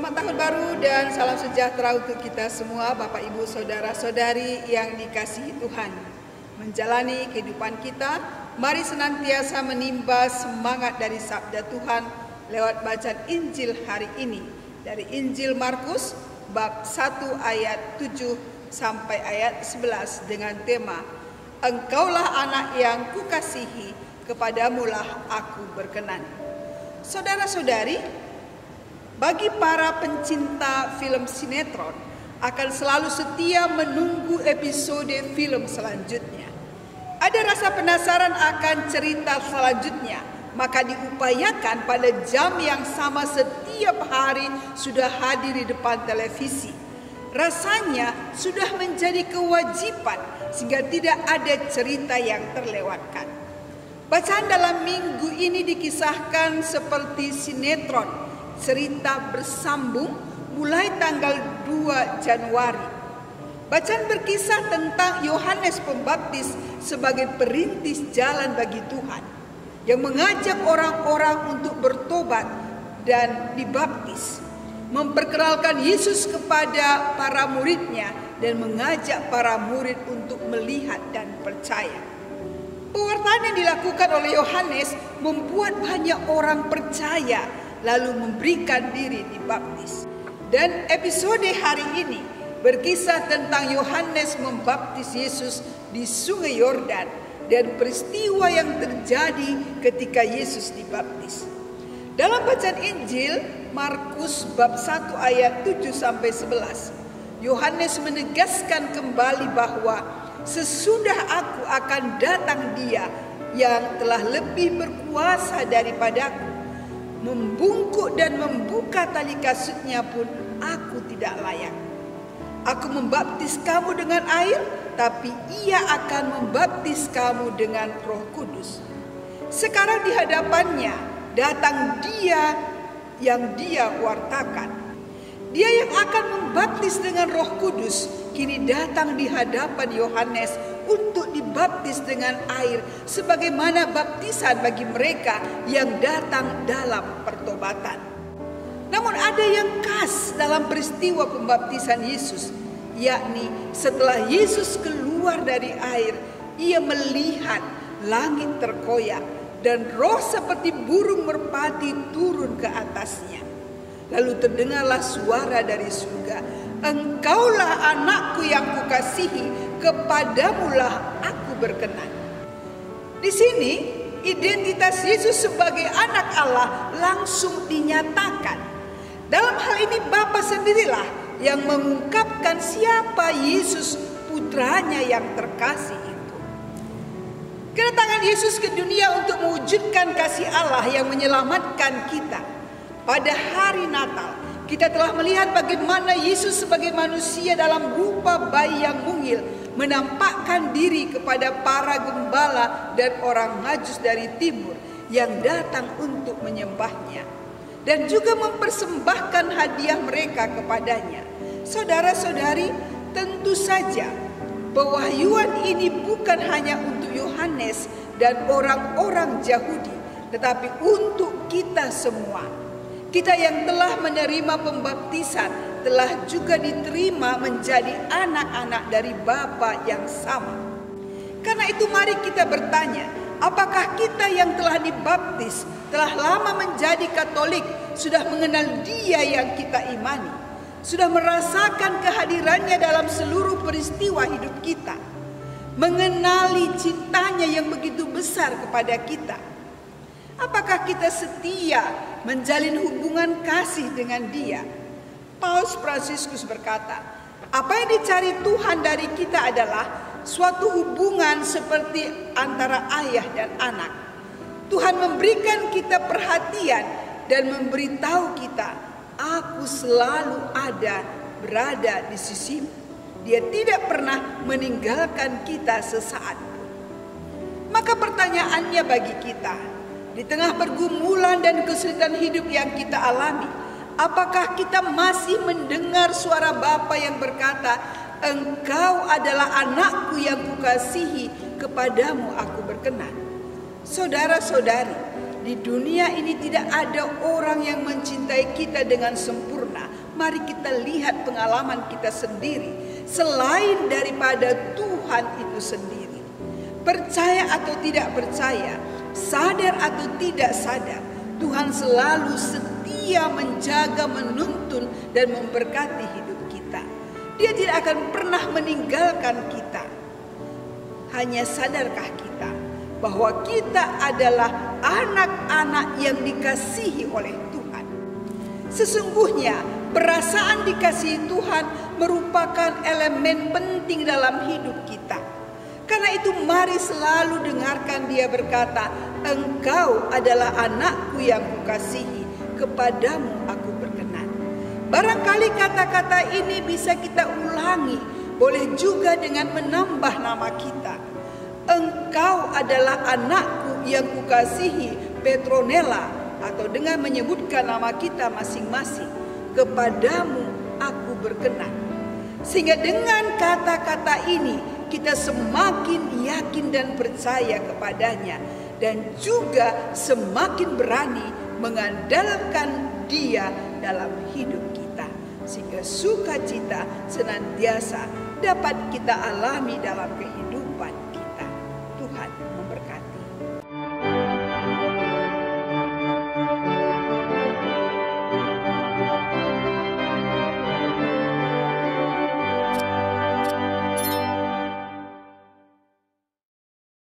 Selamat Tahun Baru dan salam sejahtera untuk kita semua, Bapak Ibu Saudara-saudari yang dikasihi Tuhan. Menjalani kehidupan kita, mari senantiasa menimba semangat dari sabda Tuhan lewat bacaan Injil hari ini. Dari Injil Markus bab 1 ayat 7 sampai ayat 11 dengan tema Engkaulah anak yang kukasihi, kepadamulah aku berkenan. Saudara-saudari, bagi para pencinta film sinetron akan selalu setia menunggu episode film selanjutnya. Ada rasa penasaran akan cerita selanjutnya, maka diupayakan pada jam yang sama setiap hari sudah hadir di depan televisi. Rasanya sudah menjadi kewajiban sehingga tidak ada cerita yang terlewatkan. Bacaan dalam minggu ini dikisahkan seperti sinetron, cerita bersambung mulai tanggal 2 Januari. Bacaan berkisah tentang Yohanes Pembaptis sebagai perintis jalan bagi Tuhan, yang mengajak orang-orang untuk bertobat dan dibaptis, memperkenalkan Yesus kepada para muridnya, dan mengajak para murid untuk melihat dan percaya. Pewartaan yang dilakukan oleh Yohanes membuat banyak orang percaya lalu memberikan diri dibaptis. Dan episode hari ini berkisah tentang Yohanes membaptis Yesus di Sungai Yordan dan peristiwa yang terjadi ketika Yesus dibaptis. Dalam bacaan Injil Markus bab 1 ayat 7 sampai 11, Yohanes menegaskan kembali bahwa sesudah aku akan datang Dia yang telah lebih berkuasa daripadaku. Membungkuk dan membuka tali kasutnya pun aku tidak layak. Aku membaptis kamu dengan air, tapi Ia akan membaptis kamu dengan Roh Kudus. Sekarang di hadapannya datang Dia yang Dia wartakan. Dia yang akan membaptis dengan Roh Kudus kini datang di hadapan Yohanes untuk dibaptis dengan air sebagaimana baptisan bagi mereka yang datang dalam pertobatan. Namun ada yang khas dalam peristiwa pembaptisan Yesus, yakni setelah Yesus keluar dari air, Ia melihat langit terkoyak dan roh seperti burung merpati turun ke atasnya. Lalu terdengarlah suara dari surga, Engkaulah anakku yang kukasihi, kepadamulah aku berkenan. Di sini identitas Yesus sebagai anak Allah langsung dinyatakan. Dalam hal ini Bapa sendirilah yang mengungkapkan siapa Yesus, putranya yang terkasih itu. Kedatangan Yesus ke dunia untuk mewujudkan kasih Allah yang menyelamatkan kita. Pada hari Natal, kita telah melihat bagaimana Yesus sebagai manusia dalam rupa bayi yang mungil menampakkan diri kepada para gembala dan orang Majus dari timur yang datang untuk menyembahnya, dan juga mempersembahkan hadiah mereka kepadanya. Saudara-saudari, tentu saja pewahyuan ini bukan hanya untuk Yohanes dan orang-orang Yahudi, tetapi untuk kita semua. Kita yang telah menerima pembaptisan telah juga diterima menjadi anak-anak dari Bapa yang sama. Karena itu mari kita bertanya, apakah kita yang telah dibaptis, telah lama menjadi Katolik, sudah mengenal Dia yang kita imani, sudah merasakan kehadirannya dalam seluruh peristiwa hidup kita, mengenali cintanya yang begitu besar kepada kita? Apakah kita setia menjalin hubungan kasih dengan Dia? Paus Fransiskus berkata, apa yang dicari Tuhan dari kita adalah suatu hubungan seperti antara ayah dan anak. Tuhan memberikan kita perhatian dan memberitahu kita, aku selalu berada di sisimu. Dia tidak pernah meninggalkan kita sesaat pun. Maka pertanyaannya bagi kita, di tengah pergumulan dan kesulitan hidup yang kita alami, apakah kita masih mendengar suara Bapa yang berkata, Engkau adalah anakku yang kukasihi, kepadamu aku berkenan? Saudara-saudari, di dunia ini tidak ada orang yang mencintai kita dengan sempurna, mari kita lihat pengalaman kita sendiri selain daripada Tuhan itu sendiri. Percaya atau tidak percaya, sadar atau tidak sadar, Tuhan selalu setia menjaga, menuntun, dan memberkati hidup kita. Dia tidak akan pernah meninggalkan kita. Hanya sadarkah kita bahwa kita adalah anak-anak yang dikasihi oleh Tuhan? Sesungguhnya perasaan dikasihi Tuhan merupakan elemen penting dalam hidup kita. Karena itu mari selalu dengarkan Dia berkata, "Engkau adalah anakku yang kukasihi, kepadamu aku berkenan." Barangkali kata-kata ini bisa kita ulangi, boleh juga dengan menambah nama kita. Engkau adalah anakku yang kukasihi, Petronella, atau dengan menyebutkan nama kita masing-masing, kepadamu aku berkenan. Sehingga dengan kata-kata ini kita semakin yakin dan percaya kepadanya, dan juga semakin berani mengandalkan Dia dalam hidup kita, sehingga sukacita senantiasa dapat kita alami dalam kehidupan